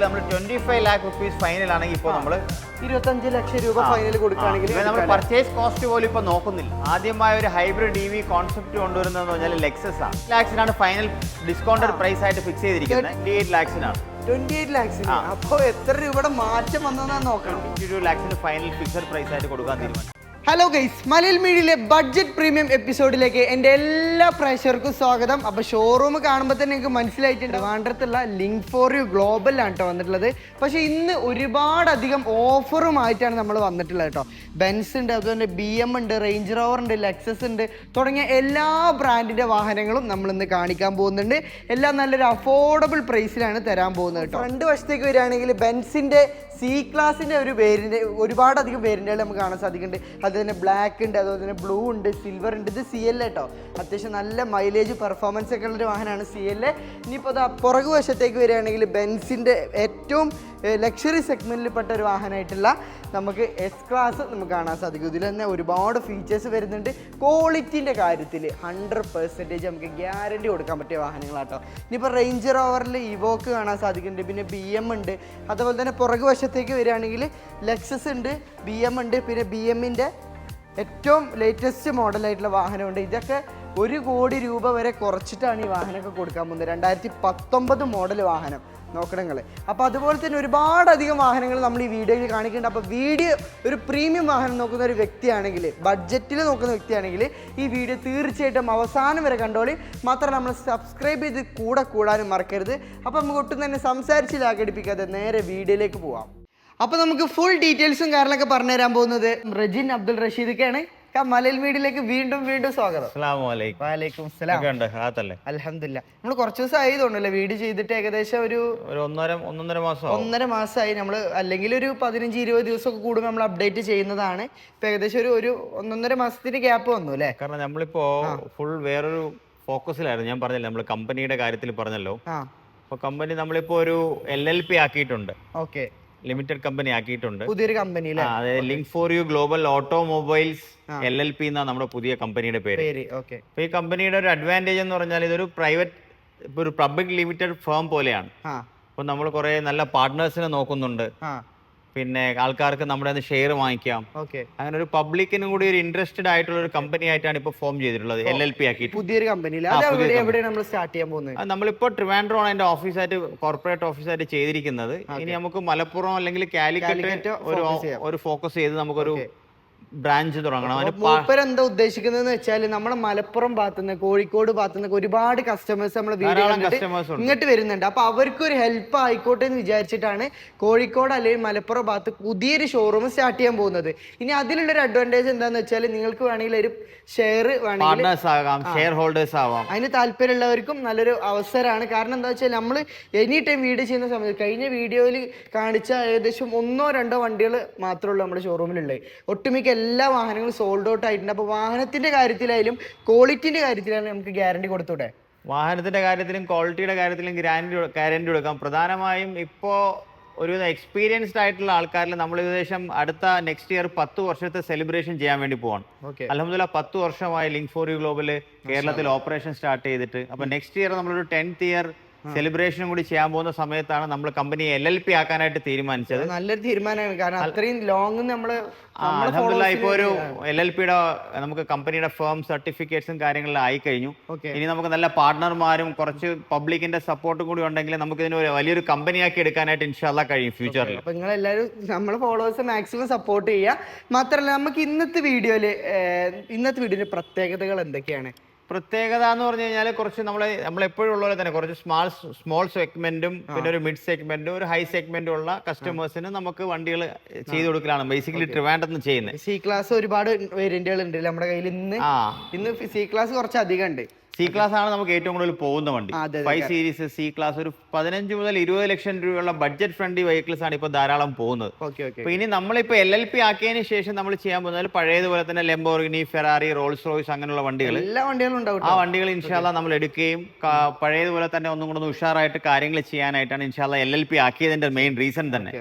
നമ്മൾ 25 lakh rupees final ആണെങ്കിൽ ഇപ്പോൾ നമ്മൾ 25 ലക്ഷം രൂപ ഫൈനൽ കൊടുക്കുകയാണെങ്കിൽ നമ്മൾ പർച്ചേസ് കോസ്റ്റ് പോലും ഇപ്പൊ നോക്കുന്നില്ല. ആദ്യമായ ഒരു ഹൈബ്രിഡ് EV കോൺസെപ്റ്റ് കൊണ്ടുവരുന്നതെന്ന് പറഞ്ഞാൽ ലെക്സസ് ആണ്. ലാക്സിനാണ് ഫൈനൽ ഡിസ്കൗണ്ടഡ് പ്രൈസ് ആയിട്ട് ഫിക്സ് ചെയ്തിരിക്കുന്നത്. 28 lakhsനാണ്. 28 lakhsന്. അപ്പോൾ എത്ര രൂപയുടെ മാറ്റം വന്നതെന്ന് നോക്കണം. 22 lakhsന് ഫൈനൽ ഫിക്സഡ് പ്രൈസ് ആയിട്ട് കൊടുക്കാൻ തീരുമാനിച്ചു. ഹലോ ഗൈസ്, മലയാള മീഡിയയിലെ ബഡ്ജറ്റ് പ്രീമിയം എപ്പിസോഡിലേക്ക് എൻ്റെ എല്ലാ പ്രേക്ഷകർക്കും സ്വാഗതം. അപ്പോൾ ഷോറൂം കാണുമ്പോൾ തന്നെ നിങ്ങൾക്ക് മനസ്സിലായിട്ടുണ്ട് ട്രിവാൻഡ്രത്തുള്ള ലിങ്ക് ഫോർ യു ഗ്ലോബലാണ് കേട്ടോ വന്നിട്ടുള്ളത്. പക്ഷേ ഇന്ന് ഒരുപാടധികം ഓഫറുമായിട്ടാണ് നമ്മൾ വന്നിട്ടുള്ളത് കേട്ടോ. ബെൻസ് ഉണ്ട്, അതുപോലെ BM ഉണ്ട്, റേഞ്ച് റോവർ ഉണ്ട്, ലെക്സസ് ഉണ്ട്, തുടങ്ങിയ എല്ലാ ബ്രാൻഡിൻ്റെ വാഹനങ്ങളും നമ്മൾ ഇന്ന് കാണിക്കാൻ പോകുന്നുണ്ട്. എല്ലാം നല്ലൊരു അഫോർഡബിൾ പ്രൈസിലാണ് തരാൻ പോകുന്നത് കേട്ടോ. ഫ്രണ്ട് വശത്തേക്ക് വരികയാണെങ്കിൽ ബെൻസിൻ്റെ C ക്ലാസിൻ്റെ ഒരു വേരിയൻ്റ്, ഒരുപാടധികം വേരിയൻ്റുകൾ നമുക്ക് കാണാൻ സാധിക്കുന്നുണ്ട്. അതുപോലെ തന്നെ ബ്ലാക്ക് ഉണ്ട്, അതുപോലെ തന്നെ ബ്ലൂ ഉണ്ട്, സിൽവർ ഉണ്ട്. ഇത് CL കേട്ടോ. അത്യാവശ്യം നല്ല മൈലേജ് പെർഫോമൻസ് ഒക്കെ ഉള്ളൊരു വാഹനമാണ് CL. ഇനിയിപ്പോൾ അത് പുറകു വശത്തേക്ക് വരികയാണെങ്കിൽ ബെൻസിൻ്റെ ഏറ്റവും ലക്ഷറി സെഗ്മെൻറ്റിൽപ്പെട്ട ഒരു വാഹനമായിട്ടുള്ള നമുക്ക് S ക്ലാസ് നമുക്ക് കാണാൻ സാധിക്കും. ഇതിൽ തന്നെ ഒരുപാട് ഫീച്ചേഴ്സ് വരുന്നുണ്ട്. ക്വാളിറ്റീൻ്റെ കാര്യത്തിൽ 100% നമുക്ക് ഗ്യാരണ്ടി കൊടുക്കാൻ പറ്റിയ വാഹനങ്ങളാട്ടോ. ഇനിയിപ്പോൾ റേഞ്ച് റോവറിൽ ഇവോക്ക് കാണാൻ സാധിക്കുന്നുണ്ട്, പിന്നെ BM ഉണ്ട്. അതുപോലെ തന്നെ പുറകു വശത്തേക്ക് വരികയാണെങ്കിൽ ലെക്സസ് ഉണ്ട്, BM ഉണ്ട്, പിന്നെ BMൻ്റെ ഏറ്റവും ലേറ്റസ്റ്റ് മോഡലായിട്ടുള്ള വാഹനമുണ്ട്. ഇതൊക്കെ 1 കോടി രൂപ വരെ കുറച്ചിട്ടാണ് ഈ വാഹനമൊക്കെ കൊടുക്കാൻ പോകുന്നത്. 2019 മോഡൽ വാഹനം നോക്കണങ്ങൾ. അപ്പോൾ അതുപോലെ തന്നെ ഒരുപാടധികം വാഹനങ്ങൾ നമ്മൾ ഈ വീഡിയോയിൽ കാണിക്കുന്നുണ്ട്. അപ്പോൾ വീഡിയോ ഒരു പ്രീമിയം വാഹനം നോക്കുന്ന ഒരു വ്യക്തിയാണെങ്കിൽ, ബഡ്ജറ്റിൽ നോക്കുന്ന വ്യക്തിയാണെങ്കിൽ ഈ വീഡിയോ തീർച്ചയായിട്ടും അവസാനം വരെ കണ്ടോളി. മാത്രമല്ല നമ്മൾ സബ്സ്ക്രൈബ് ചെയ്ത് കൂടാനും മറക്കരുത്. അപ്പോൾ നമുക്ക് ഒട്ടും തന്നെ സംസാരിച്ച് ലാഘടിപ്പിക്കാതെ നേരെ വീഡിയോയിലേക്ക് പോവാം. അപ്പോൾ നമുക്ക് ഫുൾ ഡീറ്റെയിൽസും കാര്യങ്ങളൊക്കെ പറഞ്ഞു തരാൻ പോകുന്നത് റജിൻ അബ്ദുൾ റഷീദൊക്കെയാണ്. മലയാള മീഡിയയിലേക്ക് വീണ്ടും സ്വാഗതം. വലൈക്കും സലാം. അൽഹംദുലില്ലാ. നമ്മൾ കുറച്ച് ദിവസം ആയി തോന്നുന്നല്ലേ വീഡിയോ ചെയ്തിട്ട്? ഏകദേശം ഒരു ഒന്നര മാസമായി. നമ്മൾ അല്ലെങ്കിൽ ഒരു 15-20 ദിവസമൊക്കെ കൂടുമ്പോൾ നമ്മൾ അപ്ഡേറ്റ് ചെയ്യുന്നതാണ്. ഇപ്പൊ ഏകദേശം ഒരു 1.5 മാസത്തിന്റെ ഗ്യാപ്പ് വന്നു അല്ലേ? കാരണം നമ്മളിപ്പോ ഫുൾ വേറൊരു ഫോക്കസിലായിരുന്നു. ഞാൻ പറഞ്ഞല്ലോ, നമ്മൾ കമ്പനിയുടെ കാര്യത്തിൽ പറഞ്ഞല്ലോ. അപ്പൊ കമ്പനി നമ്മളിപ്പോ ഒരു LLP ആക്കിയിട്ടുണ്ട്. ഓക്കെ, ലിമിറ്റഡ് കമ്പനി ആക്കിയിട്ടുണ്ട്. പുതിയൊരു കമ്പനി അതായത് link for you global automobiles LLP എന്നാണ് നമ്മുടെ പുതിയ കമ്പനിയുടെ പേര്. അപ്പൊ ഈ കമ്പനിയുടെ ഒരു അഡ്വാൻറ്റേജ് എന്ന് പറഞ്ഞാൽ ഇതൊരു ഒരു പബ്ലിക് ലിമിറ്റഡ് ഫേം പോലെയാണ്. അപ്പൊ നമ്മൾ കുറെ നല്ല പാർട്ട്നേഴ്സിനെ നോക്കുന്നുണ്ട്. പിന്നെ ആൾക്കാർക്ക് നമ്മുടെ ഷെയർ വാങ്ങിക്കാം. അങ്ങനെ ഒരു പബ്ലിക്കിനും കൂടി ഒരു ഇൻട്രസ്റ്റഡ് ആയിട്ടുള്ള ഒരു കമ്പനി ആയിട്ടാണ് ഇപ്പൊ ഫോം ചെയ്തിട്ടുള്ളത്. LLP ആക്കിയിട്ട് പുതിയൊരു കമ്പനി. നമ്മളിപ്പോ ട്രിവാൻഡ്രം ആണ് എന്റെ ഓഫീസായിട്ട്, കോർപ്പറേറ്റ് ഓഫീസായിട്ട് ചെയ്തിരിക്കുന്നത്. ഇനി നമുക്ക് മലപ്പുറം അല്ലെങ്കിൽ കാലിക്കറ്റ് ഒരു ഫോക്കസ് ചെയ്ത് നമുക്കൊരു ബ്രാഞ്ച് തുടങ്ങണം. എന്താ ഉദ്ദേശിക്കുന്നതെന്ന് വെച്ചാൽ നമ്മുടെ മലപ്പുറം ഭാഗത്തുനിന്ന്, കോഴിക്കോട് ഭാഗത്തുനിന്ന് ഒരുപാട് കസ്റ്റമേഴ്സ് നമ്മൾ ഇങ്ങോട്ട് വരുന്നുണ്ട്. അപ്പൊ അവർക്ക് ഒരു ഹെൽപ്പ് ആയിക്കോട്ടെ എന്ന് വിചാരിച്ചിട്ടാണ് കോഴിക്കോട് അല്ലെങ്കിൽ മലപ്പുറം ഭാഗത്ത് പുതിയൊരു ഷോറൂം സ്റ്റാർട്ട് ചെയ്യാൻ പോകുന്നത്. ഇനി അതിലുള്ളൊരു അഡ്വാൻറ്റേജ് എന്താന്ന് വെച്ചാൽ നിങ്ങൾക്ക് വേണമെങ്കിൽ ഒരു ഷെയർ ഷെയർ ഹോൾഡേഴ്സ് ആവാം. അതിന് താല്പര്യമുള്ളവർക്കും നല്ലൊരു അവസരമാണ്. കാരണം എന്താ വെച്ചാൽ നമ്മൾ എനി ടൈം വീഡിയോ ചെയ്യുന്ന സമയത്ത്, കഴിഞ്ഞ വീഡിയോയിൽ കാണിച്ച ഏകദേശം 1-2 വണ്ടികൾ മാത്രമേ ഉള്ളൂ നമ്മുടെ ഷോറൂമിലുള്ളത്. ഒട്ടുമിക്ക എല്ലാ വാഹനങ്ങളും സോൾഡ് ഔട്ട് ആയിട്ടുണ്ട്. അപ്പോൾ വാഹനത്തിന്റെ കാര്യത്തിലായാലും ക്വാളിറ്റിന്റെ കാര്യത്തിലായാലും നമുക്ക് ഗ്യാരണ്ടി കൊടുത്തൂടെ? വാഹനത്തിന്റെ കാര്യത്തിലും ക്വാളിറ്റിയുടെ കാര്യത്തിലും ഗ്യാരണ്ടി കൊടുക്കാം. പ്രധാനമായും ഇപ്പോ ഒരു എക്സ്പീരിയൻസ്ഡ് ആയിട്ടുള്ള ആൾക്കാരിൽ നമ്മൾ ഏകദേശം അടുത്ത നെക്സ്റ്റ് ഇയർ 10 വർഷത്തെ സെലിബ്രേഷൻ ചെയ്യാൻ വേണ്ടി പോവാണ്. അൽഹംദുലില്ലാ 10 വർഷമായി ലിങ്ക് ഫോർ യു ഗ്ലോബൽ കേരളത്തിൽ ഓപ്പറേഷൻ സ്റ്റാർട്ട് ചെയ്തിട്ട്. അപ്പൊ നെക്സ്റ്റ് ഇയർ നമ്മളൊരു 10th ഇയർ സെലിബ്രേഷനും കൂടി ചെയ്യാൻ പോകുന്ന സമയത്താണ് നമ്മൾ കമ്പനി LLP ആക്കാനായിട്ട് തീരുമാനിച്ചത്. നല്ലൊരു തീരുമാനമാണ്. കാരണം അത്രയും ലോങ് നമ്മള് ഇപ്പൊ ഒരു LLPയുടെ നമുക്ക് കമ്പനിയുടെ ഫേം സർട്ടിഫിക്കറ്റ്സും കാര്യങ്ങളെല്ലാം ആയി കഴിഞ്ഞു. ഇനി നമുക്ക് നല്ല പാർട്ട്ണർമാരും കുറച്ച് പബ്ലിക്കിന്റെ സപ്പോർട്ടും കൂടി ഉണ്ടെങ്കിൽ നമുക്ക് ഇതിന് വലിയൊരു കമ്പനിയാക്കി എടുക്കാനായിട്ട് ഇൻഷാല്ലാ കഴിയും ഫ്യൂച്ചറിൽ. അപ്പൊ നിങ്ങൾ എല്ലാവരും നമ്മളെ ഫോളോവേഴ്സ് മാക്സിമം സപ്പോർട്ട് ചെയ്യുക. മാത്രമല്ല നമുക്ക് ഇന്നത്തെ വീഡിയോയിലെ പ്രത്യേകതകൾ എന്തൊക്കെയാണ്? പ്രത്യേകത എന്ന് പറഞ്ഞു കഴിഞ്ഞാൽ കുറച്ച് നമ്മളെപ്പോഴും ഉള്ള പോലെ തന്നെ കുറച്ച് സ്മോൾ സെഗ്മെന്റും പിന്നെ ഒരു മിഡ് സെഗ്മെന്റും ഒരു ഹൈ സെഗ്മെന്റും ഉള്ള കസ്റ്റമേഴ്സിന് നമുക്ക് വണ്ടികൾ ചെയ്തു കൊടുക്കലാണ് ബേസിക്കലി ട്രിവാൻഡ്രത്ത് ചെയ്യുന്നത്. C ക്ലാസ് ഒരുപാട് വേരിയന്റുകൾ ഉണ്ട് നമ്മുടെ കയ്യിൽ. ഇന്ന് C ക്ലാസ് കുറച്ച് അധികം ഉണ്ട്. C ക്ലാസ് ആണ് നമുക്ക് ഏറ്റവും കൂടുതൽ പോകുന്ന വണ്ടി. 5 സീരീസ് C ക്ലാസ് ഒരു 15 മുതൽ 20 ലക്ഷം രൂപയുള്ള ബഡ്ജറ്റ് ഫ്രണ്ട്ലി വെഹിക്കിൾസ് ആണ് ഇപ്പൊ ധാരാളം പോകുന്നത്. അപ്പൊ ഇനി നമ്മളിപ്പോ LLP ആക്കിയതിന് ശേഷം നമ്മൾ ചെയ്യാൻ പോകുന്നത് പഴയതുപോലെ തന്നെ ലെംബോർഗിനി, ഫെറാറി, റോൾസ് റോയ്സ് അങ്ങനെയുള്ള വണ്ടികൾ, എല്ലാ വണ്ടികളും ഉണ്ടാവും. ആ വണ്ടികൾ ഇൻഷാല്ലാ നമ്മൾ എടുക്കുകയും പഴയതുപോലെ തന്നെ ഒന്നും കൂടെ ഉഷാറായിട്ട് കാര്യങ്ങൾ ചെയ്യാനായിട്ടാണ് ഇൻഷാല്ലാ LLP ആക്കിയതിന്റെ മെയിൻ റീസൺ തന്നെ.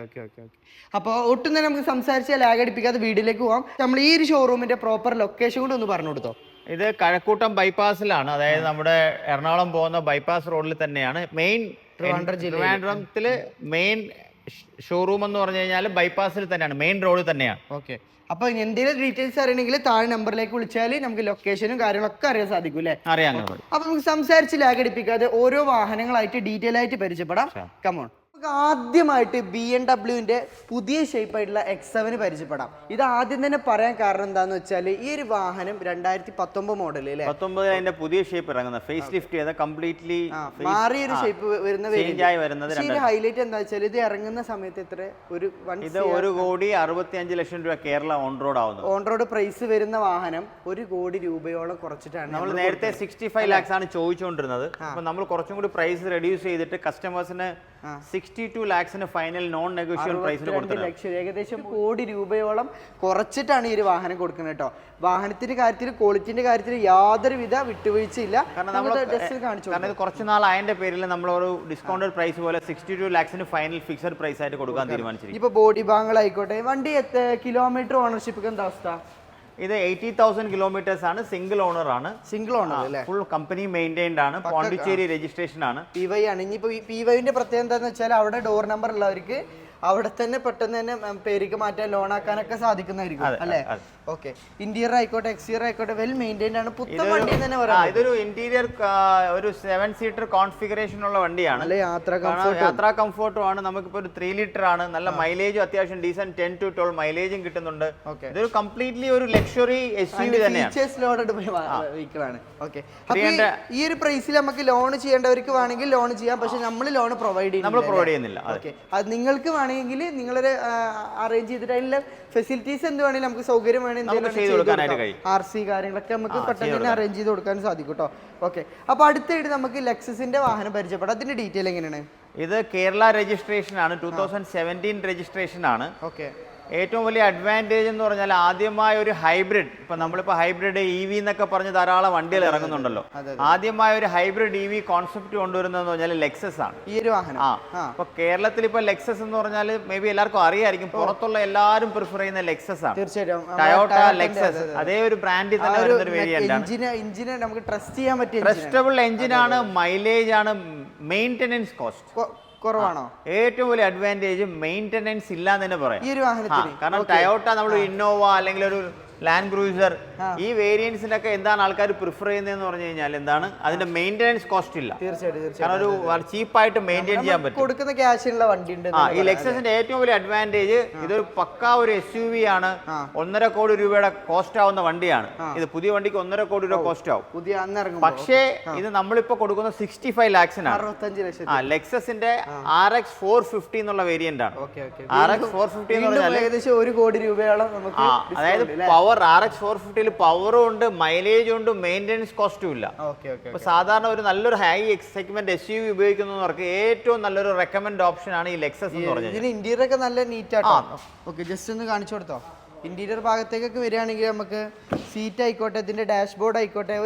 അപ്പോൾ ഒട്ടും തന്നെ നമുക്ക് സംസാരിച്ചാൽ ലാഗടിപ്പിക്കാതെ വീഡിയോയിലേക്ക് പോകാം. നമ്മൾ ഈ ഒരു ഷോറൂമിന്റെ പ്രോപ്പർ ലൊക്കേഷൻ കൂടി ഒന്ന് പറഞ്ഞു കൊടുത്തോ. ഇത് കഴക്കൂട്ടം ബൈപ്പാസിലാണ്, അതായത് നമ്മുടെ എറണാകുളം പോകുന്ന ബൈപ്പാസ് റോഡിൽ തന്നെയാണ്. മെയിൻ ട്രിവാൻഡ്രത്തില് മെയിൻ ഷോറൂം എന്ന് പറഞ്ഞു കഴിഞ്ഞാൽ ബൈപ്പാസിൽ തന്നെയാണ്, മെയിൻ റോഡിൽ തന്നെയാണ്. ഓക്കെ. അപ്പൊ എന്തെങ്കിലും ഡീറ്റെയിൽസ് അറിയണമെങ്കിൽ താഴെ നമ്പറിലേക്ക് വിളിച്ചാൽ നമുക്ക് ലൊക്കേഷനും കാര്യങ്ങളൊക്കെ അറിയാൻ സാധിക്കും അല്ലേ? അറിയാം. അപ്പൊ നമുക്ക് സംസാരിച്ച് ലാഗടിപ്പിക്കാതെ ഓരോ വാഹനങ്ങളായിട്ട് ഡീറ്റെയിൽ ആയിട്ട് പരിചയപ്പെടാം. കമോൺ. നമുക്ക് ആദ്യമായിട്ട് BMW പുതിയ ഷേപ്പ് ആയിട്ടുള്ള X7 പരിചയപ്പെടാം. ഇത് ആദ്യം തന്നെ പറയാൻ കാരണം എന്താന്ന് വെച്ചാൽ ഈ ഒരു വാഹനം 2019 മോഡൽ അല്ലേ? 19 അതിന്റെ പുതിയ ഷേപ്പ് ഇറങ്ങുന്നത്, ഫേസ് ലിഫ്റ്റ് ചെയ്ത കംപ്ലീറ്റ്ലി മാറിയൊരു ഷേപ്പ് വരുന്നത്. ഹൈലൈറ്റ് എന്താ വെച്ചാൽ ഇത് ഇറങ്ങുന്ന സമയത്ത് എത്ര ഒരു 1,65,00,000 രൂപ കേരള ഓൺ റോഡ് ആവുന്നത്. ഓൺ റോഡ് പ്രൈസ് വരുന്ന വാഹനം 1 കോടി രൂപയോളം കുറച്ചിട്ടാണ്. നമ്മൾ നേരത്തെ 65 lakhs ആണ് ചോദിച്ചുകൊണ്ടിരുന്നത്. അപ്പൊ നമ്മൾ കുറച്ചും കൂടി പ്രൈസ് റെഡ്യൂസ് ചെയ്തിട്ട് കസ്റ്റമേഴ്സിന് 62 lakhsന് ഫൈനൽ നോൺ നെഗോഷ്യബിൾ പ്രൈസിന് കൊടുത്തിട്ടുണ്ട്. ഏകദേശം 1 കോടി രൂപയോളം കുറച്ചിട്ടാണ് ഈ ഒരു വാഹനം കൊടുക്കുന്നത് കേട്ടോ. വാഹനത്തിന്റെ കാര്യത്തിൽ, ക്വാളിറ്റിന്റെ കാര്യത്തിൽ യാതൊരുവിധ വിട്ടുവീഴ്ചയില്ല. കാരണം ഇത് കുറച്ച് നാൾ അതിന്റെ പേരിൽ നമ്മൾ ഒരു ഡിസ്കൗണ്ടഡ് പ്രൈസ് പോലെ 62 lakhsന് ഫൈനൽ ഫിക്സഡ് പ്രൈസ് ആയിട്ട് കൊടുക്കാൻ തീരുമാനിച്ചിരിക്കും. ഇപ്പൊ ബോഡി ഭാഗങ്ങളായിക്കോട്ടെ, വണ്ടി കിലോമീറ്റർ ഓണർഷിപ്പ് എന്താ അവസ്ഥ? ഇത് 80,000 കിലോമീറ്റേഴ്സ് ആണ്, സിംഗിൾ ഓണർ ആണ്. സിംഗിൾ ഓണർ അല്ലേ? ഫുൾ കമ്പനി മെയിൻറ്റൈൻഡ് ആണ്, പോണ്ടിച്ചേരി രജിസ്ട്രേഷൻ ആണ്. PY ആണ്. ഇനിയിപ്പോ PYന്റെ പ്രത്യേകത എന്താന്ന് വെച്ചാൽ അവിടെ ഡോർ നമ്പർ ഉള്ളവർക്ക് അവിടെ തന്നെ പെട്ടെന്ന് തന്നെ പേരിക്ക് മാറ്റാൻ, ലോൺ ആക്കാനൊക്കെ സാധിക്കുന്നതായിരിക്കും അല്ലേ? ഓക്കെ. ഇന്റീരിയർ ആയിക്കോട്ടെ, എക്സ്റ്റീരിയർ ആയിക്കോട്ടെ, വെൽ മെയിൻറ്റൈൻഡ് ആണ്. പുത്തൻ വണ്ടി തന്നെ പറയാം. ഇതൊരു ഇന്റീരിയർ ഒരു 7 സീറ്റർ കോൺഫിഗറേഷൻ ഉള്ള വണ്ടിയാണ്. യാത്രാ കംഫോർട്ടും ആണ്. നമുക്കിപ്പോ ഒരു 3 ലിറ്റർ ആണ്. നല്ല മൈലേജും അത്യാവശ്യം ഡീസന്റ് 10 to 12 മൈലേജും കിട്ടുന്നുണ്ട്. ഇതൊരു കംപ്ലീറ്റ്ലി ഒരു ലക്ഷറി SUV തന്നെയാണ്. ഈ ഒരു പ്രൈസിൽ നമുക്ക് ലോൺ ചെയ്യേണ്ടവർക്ക് വേണമെങ്കിൽ ലോൺ ചെയ്യാം. പക്ഷെ നമ്മൾ ലോൺ പ്രൊവൈഡ് ചെയ്യുന്നില്ല. അത് നിങ്ങൾക്ക് വേണമെങ്കിൽ നിങ്ങളൊരു അറേഞ്ച് ചെയ്തിട്ട് അതിലെ ഫെസിലിറ്റീസ് എന്ത് വേണമെങ്കിലും നമുക്ക് സൗകര്യം വേണമെങ്കിൽ RC കാര്യങ്ങളൊക്കെ നമുക്ക് പെട്ടെന്ന് തന്നെ അറേഞ്ച് ചെയ്ത് കൊടുക്കാൻ സാധിക്കും കേട്ടോ. ഓക്കെ. അപ്പൊ അടുത്തായിട്ട് നമുക്ക് ലെക്സസിന്റെ വാഹനം പരിചയപ്പെടാം. അതിന്റെ ഡീറ്റെയിൽ എങ്ങനെയാണ്? ഇത് കേരള രജിസ്ട്രേഷൻ ആണ്, 2017 രജിസ്ട്രേഷൻ ആണ്. ഓക്കെ. ഏറ്റവും വലിയ അഡ്വാൻറ്റേജ് എന്ന് പറഞ്ഞാൽ ആദ്യമായ ഒരു ഹൈബ്രിഡ്, ഇപ്പൊ നമ്മളിപ്പോ ഹൈബ്രിഡ് EV എന്നൊക്കെ പറഞ്ഞ് ധാരാളം വണ്ടികൾ ഇറങ്ങുന്നുണ്ടല്ലോ. ആദ്യമായ ഒരു ഹൈബ്രിഡ് EV കോൺസെപ്റ്റ് കൊണ്ടുവരുന്നതെന്ന് പറഞ്ഞാൽ ലെക്സസ് ആണ് ഈ ഒരു വാഹനം. അപ്പൊ കേരളത്തിൽ ഇപ്പൊ ലെക്സസ് എന്ന് പറഞ്ഞാൽ മേ ബി എല്ലാവർക്കും അറിയായിരിക്കും, പുറത്തുള്ള എല്ലാവരും പ്രിഫർ ചെയ്യുന്ന ലെക്സസ് ആണ്. തീർച്ചയായിട്ടും ടയോട്ട ലെക്സസ് അതേ ഒരു ബ്രാൻഡിൽ തന്നെ വരുന്ന ഒരു വേരിയന്റ് ആണ്. എഞ്ചിനെ നമുക്ക് ട്രസ്റ്റ് ചെയ്യാൻ പറ്റിയ ട്രസ്റ്റബിൾ എഞ്ചിൻ ആണ്, മൈലേജ് ആണ്, മെയിൻ്റെനൻസ് കോസ്റ്റ് കുറവാണോ? ഏറ്റവും വലിയ അഡ്വാൻറ്റേജ് മെയിൻ്റെനൻസ് ഇല്ലാന്ന് തന്നെ പറയാം ഈ ഒരു വാഹനത്തിന്. കാരണം ടയോട്ട നമ്മൾ ഇന്നോവ അല്ലെങ്കിൽ ഒരു ലാൻഡ് ക്രൂസർ ഈ വേരിയൻസിനൊക്കെ എന്താണ് ആൾക്കാർ പ്രിഫർ ചെയ്യുന്നതെന്ന് പറഞ്ഞു കഴിഞ്ഞാൽ എന്താണ് അതിന്റെ മെയിൻ്റെനൻസ് കോസ്റ്റ് ഇല്ല. കാരണം ഒരു ചീപ്പായിട്ട് മെയിൻറ്റെയിൻ ചെയ്യാൻ പറ്റും. കൊടുക്കുന്ന ക്യാഷിനുള്ള വണ്ടി ഉണ്ട്. ഈ ലെക്സസിന്റെ ഏറ്റവും വലിയ അഡ്വാൻറ്റേജ് ഇതൊരു പക്കാ ഒരു SUV ആണ്. 1.5 കോടി രൂപയുടെ കോസ്റ്റ് ആവുന്ന വണ്ടിയാണ് ഇത്. പുതിയ വണ്ടിക്ക് 1.5 കോടി രൂപ കോസ്റ്റ് ആവും. പക്ഷേ ഇത് നമ്മളിപ്പോ കൊടുക്കുന്ന 65 lakhsനാണ്. 65 ലക്ഷം. ലെക്സസിന്റെ RX 450 എന്നുള്ള വേരിയന്റ് ആണ്. RX 450 എന്ന് പറഞ്ഞാൽ ഏകദേശം 1 കോടി രൂപയോളം നമുക്ക്. അതായത് പവർ RX 450 പവറും ഉണ്ട്, മൈലേജും ഉണ്ട്, മെയിൻ്റെനൻസ് കോസ്റ്റും ഇല്ല. അപ്പൊ സാധാരണ ഒരു നല്ലൊരു ഹൈ സെഗ്മെന്റ് SUV ഉപയോഗിക്കുന്നവർക്ക് ഏറ്റവും നല്ലൊരു റെക്കമെൻഡ് ഓപ്ഷൻ ആണ് ഈ ലെക്സസ് എന്ന് പറഞ്ഞത്. ഇതിന് ഇന്റീരിയർ ഒക്കെ നല്ല നീറ്റ് ആട്ടോ. ഓക്കെ, ജസ്റ്റ് ഒന്ന് കാണിച്ചു കൊടുത്തോ. ഇന്റീരിയർ ഭാഗത്തേക്കൊക്കെ വരികയാണെങ്കിൽ നമുക്ക് സീറ്റ് ആയിക്കോട്ടെ, ഇതിന്റെ ഡാഷ്ബോർഡ് ആയിക്കോട്ടെ,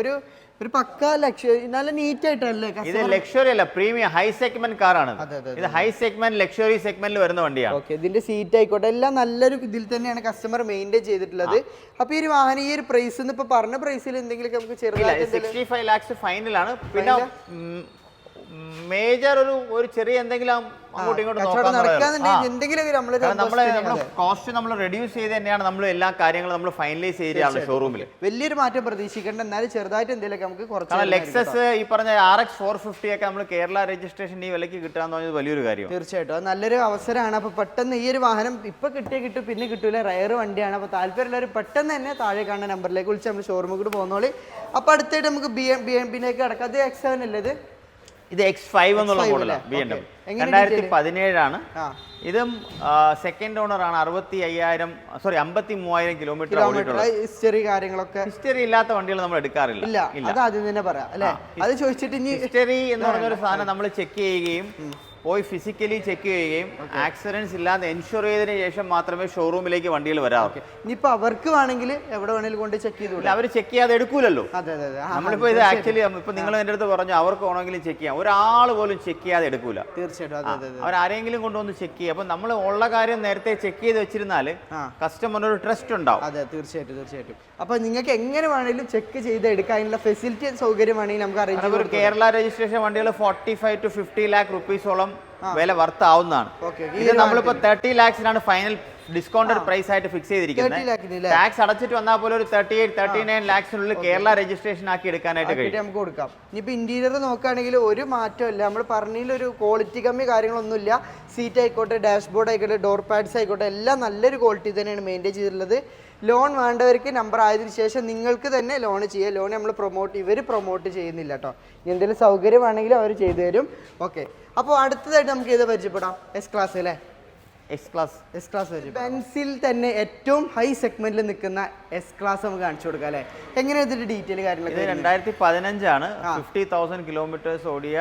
ഒരു പക്ക ലക്ഷറി, നല്ല നീറ്റ് ആയിട്ടല്ലേ. ഇത് ലക്ഷറി അല്ല, പ്രീമിയം ഹൈ സെഗ്മെന്റ് കാറാണ്. ഇത് ഹൈ സെഗ്മെന്റ് ലക്ഷറി സെഗ്മെന്റിൽ വരുന്ന വണ്ടിയാണ്. ഓക്കെ. ഇതിന്റെ സീറ്റ് ആയിക്കോട്ടെ എല്ലാം നല്ലൊരു ഇതിൽ തന്നെയാണ് കസ്റ്റമർ മെയിൻറ്റെയിൻ ചെയ്തിട്ടുള്ളത്. അപ്പൊ ഈ ഒരു വാഹനം ഈ ഒരു പ്രൈസ് ഇപ്പൊ പറഞ്ഞ പ്രൈസിൽ എന്തെങ്കിലും നമുക്ക് ചെറുതായിട്ട് 65 lakhs ഫൈനലാണ്. പിന്നെ മേജർ ഒരു ചെറിയ എന്തെങ്കിലും അങ്ങോട്ടും ഇങ്ങോട്ടും കോസ്റ്റ് നമ്മൾ റെഡ്യൂസ് ചെയ്ത് തന്നെയാണ് നമ്മൾ എല്ലാ കാര്യങ്ങളും നമ്മൾ ഫൈനലൈസ് ചെയ്താണ് ഷോറൂമിൽ. വലിയൊരു മാറ്റം പ്രതീക്ഷിക്കേണ്ട, എന്നാലും ചെറുതായിട്ട് എന്തെങ്കിലും നമുക്ക് കുറച്ച്. ലെക്സസ് ഈ പറഞ്ഞ RX 450 ഒക്കെ നമ്മൾ കേരള രജിസ്ട്രേഷൻ ഈ വിലക്ക് കിട്ടാന്ന് പറഞ്ഞത് വലിയൊരു കാര്യം. തീർച്ചയായിട്ടും അത് നല്ലൊരു അവസരമാണ്. അപ്പൊ പെട്ടെന്ന് ഈ ഒരു വാഹനം ഇപ്പൊ കിട്ടും, പിന്നെ കിട്ടൂല, റയർ വണ്ടിയാണ്. അപ്പൊ താല്പര്യമുള്ളവർ പെട്ടെന്ന് തന്നെ താഴെ കാണുന്ന നമ്പറിലേക്ക് വിളിച്ച് നമ്മൾ ഷോറൂമിൽ കൂടി പോകുന്നോളി. അപ്പൊ അടുത്തായിട്ട് നമുക്ക് BMW കിടക്കാം. അത് X7 അല്ലേ? ഇത് X5 എന്നുള്ള മോഡലാണ്. BMW 2017 ആണ്. ഇതും സെക്കൻഡ് ഓണർ ആണ്. 53,000 കിലോമീറ്റർ. ഹിസ്റ്ററി കാര്യങ്ങളൊക്കെ ഹിസ്റ്ററി ഇല്ലാത്ത വണ്ടികൾ നമ്മൾ എടുക്കാറില്ല. അത് ആദ്യം തന്നെ പറയാം അല്ലെ. അത് ചോദിച്ചിട്ട് ഇനി ഹിസ്റ്ററി എന്ന് പറഞ്ഞൊരു സാധനം നമ്മൾ ചെക്ക് ചെയ്യുകയും പോയി ഫിസിക്കലി ചെക്ക് ചെയ്യുകയും ആക്സിഡൻസ് ഇല്ലാതെ എൻഷുർ ചെയ്തതിന് ശേഷം മാത്രമേ ഷോറൂമിലേക്ക് വണ്ടികൾ വരാവൂ. ഇനിയിപ്പോൾ അവർക്ക് വേണമെങ്കിൽ എവിടെ വേണമെങ്കിലും കൊണ്ട് ചെക്ക് ചെയ്തു, അവർ ചെക്ക് ചെയ്യാതെ എടുക്കൂലല്ലോ. അതെ അതെ. നമ്മളിപ്പോൾ ഇത് ആക്ച്വലി ഇപ്പൊ നിങ്ങൾ എൻ്റെ അടുത്ത് പറഞ്ഞു അവർക്ക് വേണമെങ്കിലും ചെക്ക് ചെയ്യാം, ഒരാൾ പോലും ചെക്ക് ചെയ്യാതെ എടുക്കൂല. തീർച്ചയായിട്ടും അവരാരെങ്കിലും കൊണ്ടുവന്ന് ചെക്ക് ചെയ്യും. അപ്പൊ നമ്മൾ ഉള്ള കാര്യം നേരത്തെ ചെക്ക് ചെയ്ത് വെച്ചിരുന്നാൽ കസ്റ്റമറിന് ഒരു ട്രസ്റ്റ് ഉണ്ടാവും. അതെ തീർച്ചയായിട്ടും. അപ്പൊ നിങ്ങൾക്ക് എങ്ങനെ വേണമെങ്കിലും ചെക്ക് ചെയ്ത് എടുക്കാനുള്ള ഫെസിലിറ്റി സൗകര്യം വേണമെങ്കിൽ നമുക്ക് അറേഞ്ച് ഒരു കേരള രജിസ്ട്രേഷൻ വണ്ടികൾ 45 to 50 lakh rupeeസോളം വില വർത്ത് ആവുന്നതാണ്. ഇത് നമ്മളിപ്പോ 30 lakhs ഫൈനൽ ഡിസ്കൗണ്ടഡ് പ്രൈസ് ആയിട്ട് ഫിക്സ് ചെയ്തിരിക്കുന്നത്. ടാക്സ് അടച്ചിട്ട് വന്നാൽ പോലെ ഒരു 38-39 lakhsനുള്ളിൽ കേരള രജിസ്ട്രേഷൻ ആക്കി എടുക്കാനായിട്ട് കഴിയും. നമുക്ക് കൊടുക്കാം. ഇനിയിപ്പോൾ ഇന്റീരിയർ നോക്കുകയാണെങ്കിൽ ഒരു മാറ്റമില്ല, നമ്മൾ പറഞ്ഞതിലൊരു ക്വാളിറ്റി കമ്മി കാര്യങ്ങളൊന്നുമില്ല. സീറ്റ് ആയിക്കോട്ടെ, ഡാഷ്ബോർഡ് ആയിക്കോട്ടെ, ഡോർ പാഡ്സ് ആയിക്കോട്ടെ, എല്ലാം നല്ലൊരു ക്വാളിറ്റി തന്നെയാണ് മെയിൻറ്റെയിൻ ചെയ്തിട്ടുള്ളത്. ലോൺ വേണ്ടവർക്ക് നമ്പർ ആയതിനു ശേഷം നിങ്ങൾക്ക് തന്നെ ലോൺ ചെയ്യാം. ലോൺ നമ്മൾ ഇവർ പ്രൊമോട്ട് ചെയ്യുന്നില്ല കേട്ടോ. എന്തെങ്കിലും സൗകര്യമാണെങ്കിലും അവർ ചെയ്തു തരും. ഓക്കെ, അപ്പോൾ അടുത്തതായിട്ട് നമുക്ക് ഇത് പരിചയപ്പെടാം. എസ് ക്ലാസ് അല്ലേ? എസ് ക്ലാസ് ബെൻസിൽ തന്നെ ഏറ്റവും ഹൈ സെഗ്മെന്റിൽ നിൽക്കുന്ന എസ് ക്ലാസ് നമുക്ക് കാണിച്ചു കൊടുക്കാം അല്ലേ? എങ്ങനെയാണ് ഇതിന്റെ ഡീറ്റെയിൽ കാര്യങ്ങളൊക്കെ? 2015 50,000 കിലോമീറ്റേഴ്സ് ഓടിയ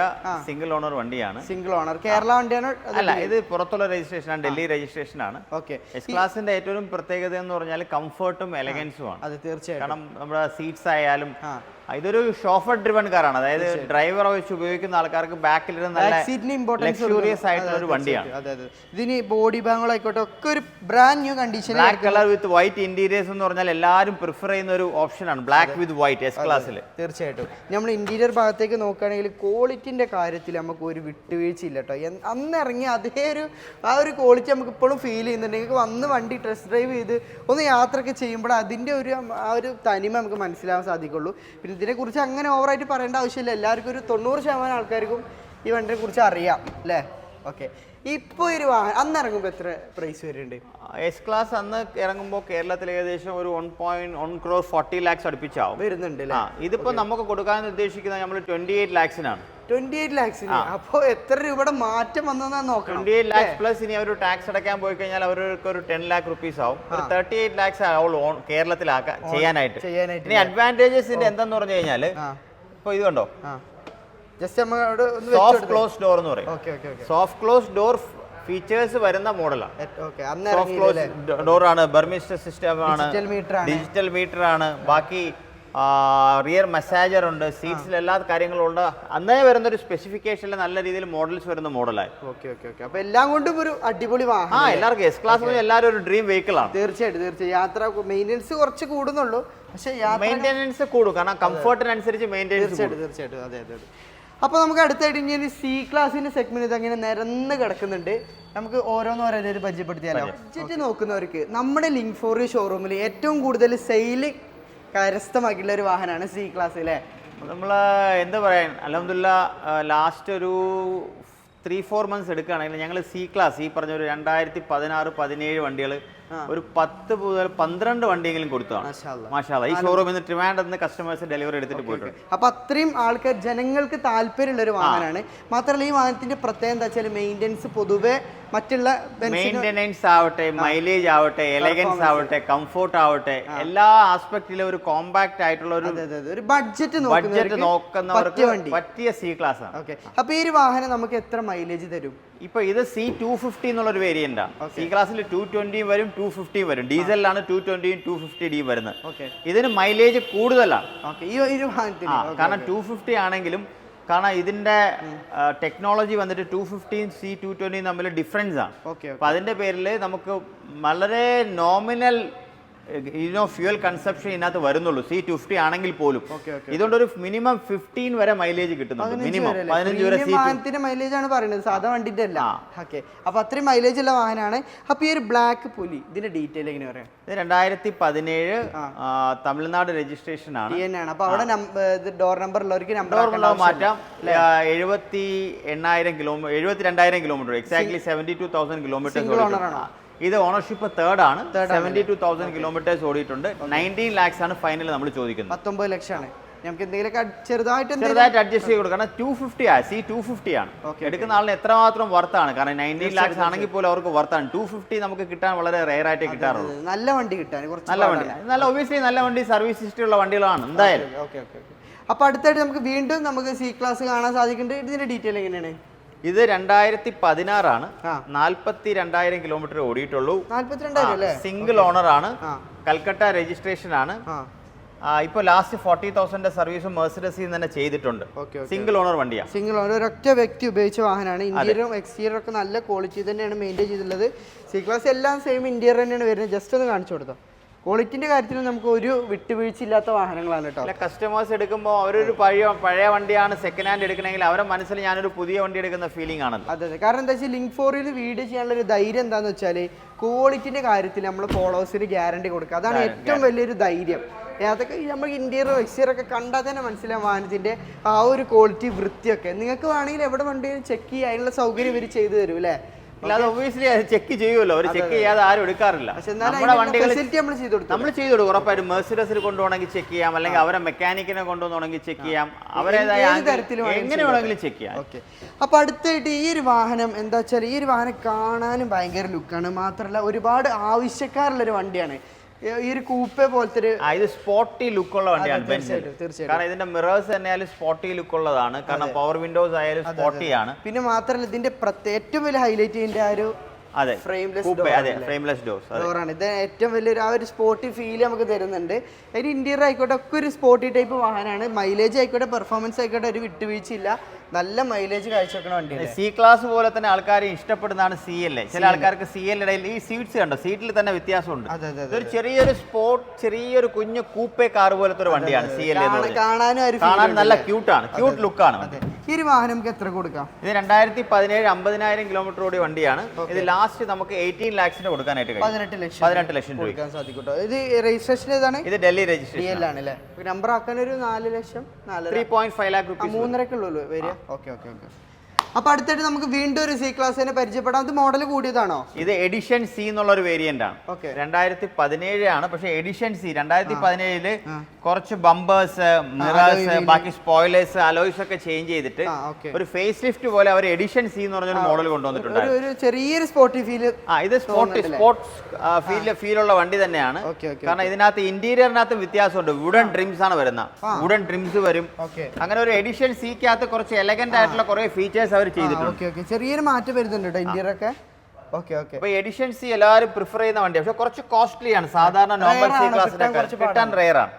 സിംഗിൾ ഓണർ വണ്ടിയാണ്. സിംഗിൾ ഓണർ കേരള വണ്ടിയാണ്? അല്ല, ഇത് പുറത്തുള്ള രജിസ്ട്രേഷൻ ആണ്, ഡൽഹി രജിസ്ട്രേഷൻ ആണ്. ഓക്കെ. എസ് ക്ലാസിന്റെ ഏറ്റവും പ്രത്യേകത എന്ന് പറഞ്ഞാൽ കംഫർട്ടും എലഗൻസും ആണ്. അത് തീർച്ചയായും. കാരണം നമ്മുടെ സീറ്റ്സ് ആയാലും ഇതൊരു ഷോഫർ ഡ്രിവൺ കാറാണ്. അതായത് ഡ്രൈവർ വെച്ച് ഉപയോഗിക്കുന്ന ആൾക്കാർക്ക് ബാക്കിൽ ലക്ഷൂറിയസ് ആയിട്ടുള്ള ഒരു വണ്ടിയാണ്. ഇതിന് ബോഡി ഭാഗങ്ങളായിക്കോട്ടെ ഒക്കെ ഒരു brand new condition. Black colour വിത്ത് വൈറ്റ് ഇന്റീരിയേഴ്സ് എന്ന് പറഞ്ഞാൽ എല്ലാവരും പ്രിഫർ ചെയ്യുന്ന ഒരു ഓപ്ഷനാണ് ബ്ലാക്ക് വിത്ത് വൈറ്റ് എസ് ക്ലാസ്സിൽ. തീർച്ചയായിട്ടും. നമ്മൾ ഇന്റീരിയർ ഭാഗത്തേക്ക് നോക്കുകയാണെങ്കിൽ ക്വാളിറ്റിന്റെ കാര്യത്തിൽ നമുക്ക് ഒരു വിട്ടുവീഴ്ച ഇല്ല കേട്ടോ. അന്ന് ഇറങ്ങി അതേ ഒരു ക്വാളിറ്റി നമുക്ക് ഇപ്പോഴും ഫീൽ ചെയ്യുന്നുണ്ടെങ്കിൽ വന്ന് വണ്ടി ടെസ്റ്റ് ഡ്രൈവ് ചെയ്ത് ഒന്ന് യാത്രയൊക്കെ ചെയ്യുമ്പോൾ അതിൻ്റെ ഒരു തനിമ നമുക്ക് മനസ്സിലാവാൻ സാധിക്കുള്ളൂ. പിന്നെ ഇതിനെക്കുറിച്ച് അങ്ങനെ ഓവറായിട്ട് പറയേണ്ട ആവശ്യമില്ല. എല്ലാവർക്കും ഒരു 90% ആൾക്കാർക്കും ഈ വണ്ടിയെ കുറിച്ച് അറിയാം അല്ലേ? ഓക്കെ. ഇപ്പോൾ ഒരു വാഹനം അന്ന് ഇറങ്ങുമ്പോൾ എത്ര പ്രൈസ് വരുന്നുണ്ട്? എസ് ക്ലാസ് അന്ന് ഇറങ്ങുമ്പോൾ കേരളത്തിൽ ഏകദേശം ഒരു 1.1 crore 40 lakhs അടുപ്പിച്ചാവും വരുന്നുണ്ട്. ഇതിപ്പോ നമുക്ക് കൊടുക്കാൻ ഉദ്ദേശിക്കുന്നത് നമ്മൾ 28 lakhsനാണ്. 28 lakhsന്. അപ്പോൾ എത്ര രൂപയുടെ മാറ്റം വന്നതെന്നാ നോക്കണം. 28 lakhs പ്ലസ് ഇനി അവർ ടാക്സ് അടയ്ക്കാൻ പോയി കഴിഞ്ഞാൽ അവർക്ക് ഒരു 10 lakh rupees ആവും. ഒരു 38 lakhs ആവും കേരളത്തിൽ ചെയ്യാനായിട്ട്. ഇനി അഡ്വാൻറ്റേജസിന്റെ എന്തെന്ന് പറഞ്ഞു കഴിഞ്ഞാൽ ഇപ്പൊ ഇത് കണ്ടോ, സോഫ്റ്റ് ക്ലോസ് ഡോർ എന്ന് പറയും. സോഫ്റ്റ് ക്ലോസ് ഡോർ ഫീച്ചേഴ്സ് വരുന്ന മോഡലാണ്. സോഫ്റ്റ് ക്ലോസ് ഡോർ ആണ്, ബർമിസ്റ്റർ സിസ്റ്റം ആണ്, ഡിജിറ്റൽ മീറ്റർ ആണ്, ബാക്കി റിയർ മസാജർ ഉണ്ട്, സീറ്റ്സിൽ എല്ലാ കാര്യങ്ങളും ഉണ്ട്. അന്നേ വരുന്ന ഒരു സ്പെസിഫിക്കേഷനിൽ നല്ല രീതിയിൽ മോഡൽസ് വരുന്ന മോഡലായി. അപ്പൊ എല്ലാം കൊണ്ടും ഒരു അടിപൊളി വാഹനം. എല്ലാവർക്കും എസ് ക്ലാസ് എല്ലാവരും ഒരു ഡ്രീം വെഹിക്കിൾ ആണ്. തീർച്ചയായിട്ടും. യാത്ര മെയിൻ്റെനൻസ് കുറച്ച് കൂടുന്നുള്ളൂ, പക്ഷേ മെയിൻ്റെനൻസ് കൂടും, കാരണം കംഫർട്ടിനനുസരിച്ച് മെയിൻ്റെനൻസ്. തീർച്ചയായിട്ടും. അതെ. അപ്പോൾ നമുക്ക് അടുത്തായിട്ട് ഇനി സി ക്ലാസിന്റെ സെഗ്മെന്റ് ഇത് അങ്ങനെ നിരന്ന് കിടക്കുന്നുണ്ട്. നമുക്ക് ഓരോന്നോരോരു പരിചയപ്പെടുത്തിയാലോ? ബഡ്ജറ്റ് നോക്കുന്നവർക്ക് നമ്മുടെ ലിങ്ക് ഫോർ യു ഷോറൂമിൽ ഏറ്റവും കൂടുതൽ സെയിൽ കരസ്ഥമാക്കിയുള്ള ഒരു വാഹനമാണ് സി ക്ലാസ് അല്ലേ? നമ്മൾ എന്താ പറയാൻ, അൽഹംദുലില്ലാഹ് ലാസ്റ്റ് ഒരു 3-4 months എടുക്കുകയാണെങ്കിൽ ഞങ്ങൾ സി ക്ലാസ് ഈ പറഞ്ഞ ഒരു 2016-17 വണ്ടികൾ ഒരു 10 മുതൽ 12 വണ്ടിയെങ്കിലും കൊടുത്തതാണ്. മാഷാഅല്ലാഹ്. ഈ ഷോറൂമിൽ നിന്ന് ട്രിവാൻഡ്രത്ത് നിന്ന് കസ്റ്റമേഴ്സ് ഡെലിവറി എടുത്തിട്ട് പോയിട്ടുണ്ട്. അപ്പൊ അത്രയും ആൾക്കാർ ജനങ്ങൾക്ക് താല്പര്യമുള്ള ഒരു വാഹനമാണ്. മാത്രമല്ല ഈ വാഹനത്തിന്റെ പ്രത്യേകത എന്താ വെച്ചാൽ മെയിൻ്റെനൻസ് പൊതുവെ മറ്റുള്ള മെയിൻ്റെനൻസ് ആവട്ടെ, മൈലേജ് ആവട്ടെ, എലഗൻസ് ആവട്ടെ, കംഫോർട്ട് ആവട്ടെ, എല്ലാ ആസ്പെക്റ്റിലും ഒരു കോമ്പാക്ട് ആയിട്ടുള്ള ഒരു ബഡ്ജറ്റ് നോക്കുന്നവർക്ക് പറ്റിയ സി ക്ലാസ് ആണ്. അപ്പൊ ഈ ഒരു വാഹനം നമുക്ക് എത്ര മൈലേജ് തരും? ഇപ്പൊ ഇത് C250 എന്നുള്ളൊരു വേരിയന്റ് ആണ്. സി ക്ലാസ്സിൽ 220 വരും, 250 വരും. ഡീസലിലാണ് 220 250D വരുന്നത്. ഇതിന് മൈലേജ് കൂടുതലാണ്. കാരണം 250 ആണെങ്കിലും കാരണം ഇതിന്റെ ടെക്നോളജി വന്നിട്ട് 250 C220 തമ്മിൽ ഡിഫറൻസ് ആണ്. അപ്പൊ അതിന്റെ പേരിൽ നമുക്ക് വളരെ നോമിനൽ ഫ്യൂൽ കൺസപ്ഷൻ ഇതിനകത്ത് വരുന്നുള്ളൂ C250 ആണെങ്കിൽ പോലും. ഇതുകൊണ്ട് ഒരു മിനിമം 15 വരെ മൈലേജ് കിട്ടുന്നുണ്ട്. മിനിമം 15 വരെ മൈലേജ് ആണ് പറയുന്നത്, സാധാ വണ്ടിന്റെ അല്ല. അപ്പൊ അത്രയും മൈലേജ് ഉള്ള വാഹനമാണ്. അപ്പൊ ഈ ഒരു ബ്ലാക്ക് പുലി ഇതിന്റെ ഡീറ്റെയിൽ എങ്ങനെ പറയാം? ഇത് 2017 തമിഴ്നാട് രജിസ്ട്രേഷൻ ആണ്. അപ്പൊ അവിടെ ഡോർ നമ്പർ ഉള്ളവർക്ക് നമ്പർ മാറ്റാം. 72,000 കിലോമീറ്റർ എക്സാക്ട്ലി 72,000 കിലോമീറ്റർ. ഇത് ഓണർഷിപ്പ് തേർഡ് ആണ്. 72,000 കിലോമീറ്റേഴ്സ് ഓടിയിട്ടുണ്ട്. 19 lakhs ആണ് ഫൈനൽ നമ്മൾ ചോദിക്കുന്നത്. 19 ലക്ഷമാണ്. നമുക്ക് എന്തെങ്കിലും ചെറുതായിട്ട് അഡ്ജസ്റ്റ് ചെയ്ത് കൊടുക്കണം. 250 ആണ്, C250 ആണ്. എടുക്കുന്ന ആളിന് എത്രമാത്രം വർത്താണ്, കാരണം 19 lakhs ആണെങ്കിൽ പോലും അവർക്ക് വർത്താണ്. 250 നമുക്ക് കിട്ടാൻ വളരെ റെയർ ആയിട്ട് കിട്ടാറുള്ളൂ. നല്ല വണ്ടി കിട്ടാൻ നല്ല വണ്ടി, നല്ല ഒബ്വിയസ്ലി നല്ല വണ്ടി, സർവീസ് ഹിസ്റ്ററി ഉള്ള വണ്ടികളാണ് എന്തായാലും. അപ്പൊ അടുത്തായിട്ട് നമുക്ക് വീണ്ടും നമുക്ക് സി ക്ലാസ് കാണാൻ സാധിക്കുന്നുണ്ട്. ഇതിന്റെ ഡീറ്റെയിൽ എങ്ങനെയാണ്? ഇത് 2016 42,000 കിലോമീറ്റർ ഓടിയിട്ടുള്ളൂ. 42,000 സിംഗിൾ ഓണർ ആണ്, കൽക്കട്ട രജിസ്ട്രേഷൻ ആണ്. ഇപ്പൊ ലാസ്റ്റ് 40,000 സർവീസും മെർസിഡസിൽ തന്നെ ചെയ്തിട്ടുണ്ട്. സിംഗിൾ ഓണർ വണ്ടിയാണ്. സിംഗിൾ ഓണർ ഒരൊറ്റ വ്യക്തി ഉപയോഗിച്ച വാഹനമാണ്. ഇന്റീരിയറും എക്സ്റ്റീരിയറും ഒക്കെ നല്ല ക്വാളിറ്റി തന്നെയാണ് മെയിൻറ്റെയിൻ ചെയ്തിട്ടുള്ളത്. സി ക്ലാസ് എല്ലാം സെയിം ഇന്റീരിയർ തന്നെയാണ് വരുന്നത്. ജസ്റ്റ് ഒന്ന് കാണിച്ചു കൊടുത്തോ. ക്വാളിറ്റിന്റെ കാര്യത്തിൽ നമുക്ക് ഒരു വിട്ടുവീഴ്ച ഇല്ലാത്ത വാഹനങ്ങളാണ് കേട്ടോ. കസ്റ്റമേഴ്സ് എടുക്കുമ്പോൾ അവരൊരു പഴയ വണ്ടിയാണ് സെക്കൻഡ് ഹാൻഡ് എടുക്കണമെങ്കിൽ അവരുടെ മനസ്സിൽ ഞാനൊരു പുതിയ വണ്ടി എടുക്കുന്ന ഫീലിംഗ് ആണല്ലോ. അതെ അതെ. കാരണം എന്താ വെച്ചാൽ ലിങ്ക് 4 വീഡിയോ ചെയ്യാനുള്ള ഒരു ധൈര്യം എന്താന്ന് വെച്ചാൽ ക്വാളിറ്റിന്റെ കാര്യത്തിൽ നമ്മൾ ഫോളോവേഴ്സിന് ഗ്യാരണ്ടി കൊടുക്കുക. അതാണ് ഏറ്റവും വലിയൊരു ധൈര്യം. അതൊക്കെ നമ്മൾ ഇന്റീരിയർ എക്സ്റ്റീരിയർ ഒക്കെ കണ്ടാൽ തന്നെ മനസ്സിലാവും വാഹനത്തിന്റെ ആ ഒരു ക്വാളിറ്റി, വൃത്തിയൊക്കെ. നിങ്ങൾക്ക് വേണമെങ്കിൽ എവിടെ വണ്ടി ചെക്ക് ചെയ്യുക, അതിനുള്ള സൗകര്യം ഇവർ ചെയ്തു തരും അല്ലേ? അല്ലാതെ ഒബ്വിയസ്ലി അത് ചെക്ക് ചെയ്യുമല്ലോ, അവർ ചെക്ക് ചെയ്യാതെ ആരും എടുക്കാറില്ല. നമ്മുടെ വണ്ടികൾ നമ്മൾ ചെയ്തു കൊടുക്കും ഉറപ്പായിട്ടും. മെർസിഡസിൽ കൊണ്ടുപോകണമെങ്കിൽ ചെക്ക് ചെയ്യാം, അല്ലെങ്കിൽ അവരെ മെക്കാനിക്കിനെ കൊണ്ടുപോകണമെങ്കിൽ ചെക്ക് ചെയ്യാം, അവരുടേതായ എങ്ങനെ വേണമെങ്കിലും ചെക്ക് ചെയ്യാം. ഓക്കെ. അപ്പൊ അടുത്തായിട്ട് ഈ ഒരു വാഹനം എന്താ വെച്ചാൽ ഈ ഒരു വാഹനം കാണാനും ഭയങ്കര ലുക്കാണ്, മാത്രമല്ല ഒരുപാട് ആവശ്യക്കാരുള്ള ഒരു വണ്ടിയാണ്. ഈ ഒരു കൂപ്പെ പോലത്തെ ഇത് സ്പോർട്ടി ലുക്ക് ഉള്ള വണ്ടിയാണ്. കാരണം ഇതിന്റെ മിറേഴ്സ് തന്നെയാലും സ്പോർട്ടി ലുക്ക് ഉള്ളതാണ്. കാരണം പവർ വിൻഡോസ് ആയാലും സ്പോർട്ടി ആണ്. പിന്നെ മാത്രമല്ല ഇതിന്റെ ഏറ്റവും വലിയ ഹൈലൈറ്റ് ഇതിന്റെ ആ ഒരു ഫ്രെയിംലെസ് ഡോറാണ്. ഇത് ഏറ്റവും വലിയൊരു ആ ഒരു സ്പോർട്ടി ഫീൽ നമുക്ക് തരുന്നുണ്ട്. അതിന് ഇന്റീരിയർ ആയിക്കോട്ടെ ഒക്കെ ഒരു സ്പോർട്ടി ടൈപ്പ് വാഹനമാണ്. മൈലേജ് ആയിക്കോട്ടെ, പെർഫോമൻസ് ആയിക്കോട്ടെ, ഒരു വിട്ടുവീഴ്ചയില്ല. നല്ല മൈലേജ് കാഴ്ചവെക്കുന്ന വണ്ടിയാണ്. സി ക്ലാസ് പോലെ തന്നെ ആൾക്കാർ ഇഷ്ടപ്പെടുന്നതാണ് CL. ചില ആൾക്കാർക്ക് CL ഇടയിൽ ഈ സീറ്റ്സ് കണ്ടോ, സീറ്റിൽ തന്നെ വ്യത്യാസമുണ്ട്. ഇതൊരു ചെറിയൊരു കുഞ്ഞു കൂപ്പേ കാർ പോലത്തെ ഒരു വണ്ടിയാണ് CL. കാണാൻ നല്ല ക്യൂട്ടാണ്, ക്യൂട്ട് ലുക്കാണ്. ഈ ഒരു വാഹനം നമുക്ക് എത്ര കൊടുക്കാം? ഇത് 2017 50,000 കിലോമീറ്റർ ഓടിയ വണ്ടിയാണ്. ഇത് ലാസ്റ്റ് നമുക്ക് 18 lakhs കൊടുക്കാനായിട്ട് കഴിയും. 18 ലക്ഷം രൂപ സാധിക്കും. ഇത് രജിസ്ട്രേഷൻ ഏതാണ്? ഇത് ഡൽഹി രജിസ്ട്രേഷൻ ആണ് അല്ലേ? നമ്പർ ആക്കാൻ ഒരു 4 ലക്ഷം 3.5 lakh rupees 3.5 ഉള്ളൂ വരിക. ഓക്കെ. അപ്പൊ അടുത്തായിട്ട് നമുക്ക് വീണ്ടും ഒരു സി ക്ലാസ്സിനെ പരിചയപ്പെടാം. ഇത് മോഡൽ കൂടിയതാണോ? ഇത് എഡിഷൻ സി എന്നുള്ള ഒരു വേരിയന്റ് ആണ്. 2017 ആണ്, പക്ഷെ എഡിഷൻ സി 2017 കുറച്ച് ബമ്പേഴ്സ്, മിറേഴ്സ്, ബാക്കി സ്പോയിലേഴ്സ്, അലോയ്സ് ഒക്കെ ചേഞ്ച് ചെയ്തിട്ട് ഒരു ഫേസ് ലിഫ്റ്റ് പോലെ അവർ എഡിഷൻ സി എന്ന് പറഞ്ഞൊരു മോഡൽ കൊണ്ടുവന്നിട്ടുണ്ട്. ഒരു ചെറിയൊരു സ്പോർട്ടി ഫീൽ. ഇത് സ്പോർട്സ് ഫീലുള്ള വണ്ടി തന്നെയാണ്. കാരണം ഇതിനകത്ത് ഇന്റീരിയറിനകത്ത് വ്യത്യാസമുണ്ട്. വുഡൻ ട്രിംസ് ആണ് വരുന്നത്. വുഡൻ ട്രിംസ് വരും. അങ്ങനെ ഒരു എഡിഷൻ സിക്കകത്ത് കുറച്ച് എലഗന്റ് ആയിട്ടുള്ള കുറെ ഫീച്ചേഴ്സ് ചെറിയൊരു മാറ്റം വരുന്നുണ്ട് ഇന്റീരിയർ ഒക്കെ. എഡിഷൻ സി എല്ലാവരും പ്രിഫർ ചെയ്യുന്ന വണ്ടിയാണ്, പക്ഷെ കുറച്ച് കോസ്റ്റ്ലി ആണ്. സാധാരണ നോർമൽ സി ക്ലാസ്സിനൊക്കെ കിട്ടാൻ റെയർ ആണ്.